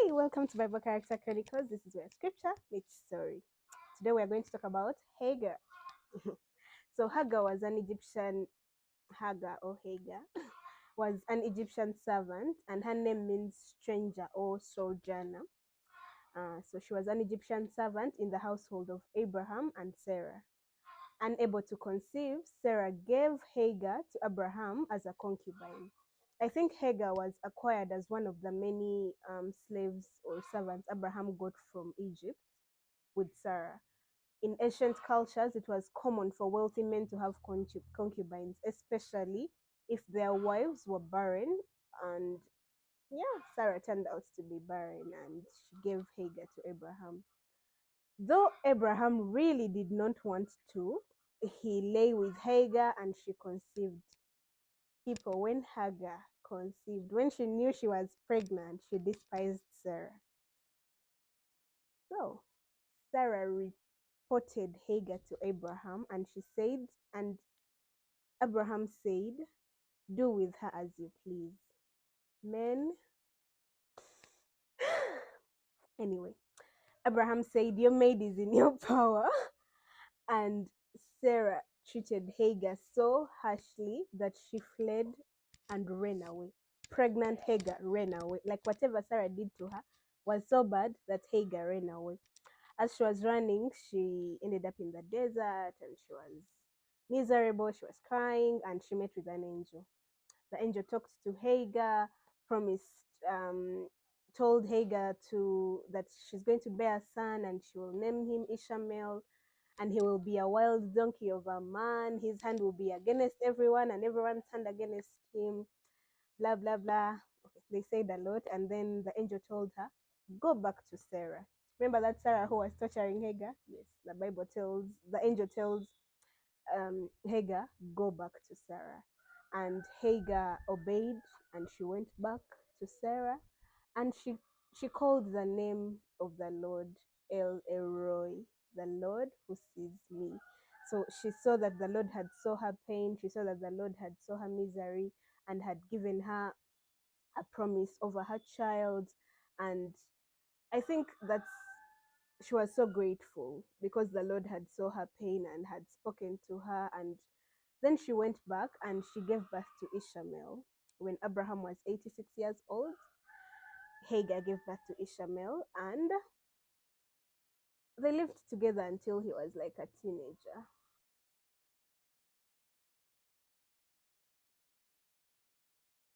Hi, welcome to Bible Character Chronicles. This is where scripture meets story. Today we are going to talk about Hagar. So Hagar was an Egyptian Hagar or Hagar was an Egyptian servant, and her name means stranger or sojourner. So she was an Egyptian servant in the household of Abraham and Sarah. Unable to conceive, Sarah gave Hagar to Abraham as a concubine. I think Hagar was acquired as one of the many slaves or servants Abraham got from Egypt with Sarah. In ancient cultures, it was common for wealthy men to have concubines, especially if their wives were barren. And yeah, Sarah turned out to be barren and she gave Hagar to Abraham. Though Abraham really did not want to, he lay with Hagar and she conceived. People, when Hagar conceived, when she knew she was pregnant, she despised Sarah. So Sarah reported Hagar to Abraham and Abraham said, "Do with her as you please." Men, anyway, Abraham said, "Your maid is in your power." And Sarah treated Hagar so harshly that she fled and ran away. Pregnant Hagar ran away. Like whatever Sarah did to her was so bad that Hagar ran away. As she was running, she ended up in the desert and she was miserable. She was crying and she met with an angel. The angel talked to Hagar, promised, told Hagar that she's going to bear a son and she will name him Ishmael, and he will be a wild donkey of a man. His hand will be against everyone and everyone's hand against him. Blah blah blah. Okay, they said a lot, and then the angel told her, "Go back to Sarah." Remember that Sarah who was torturing Hagar? Yes, the angel tells Hagar, "Go back to Sarah." And Hagar obeyed and she went back to Sarah, and she called the name of the Lord El Elroy, the Lord who sees me. So she saw that the Lord had saw her pain, she saw that the Lord had saw her misery and had given her a promise over her child. And I think that's she was so grateful because the Lord had saw her pain and had spoken to her. And then she went back and she gave birth to Ishmael. When Abraham was 86 years old, Hagar gave birth to Ishmael, and they lived together until he was like a teenager.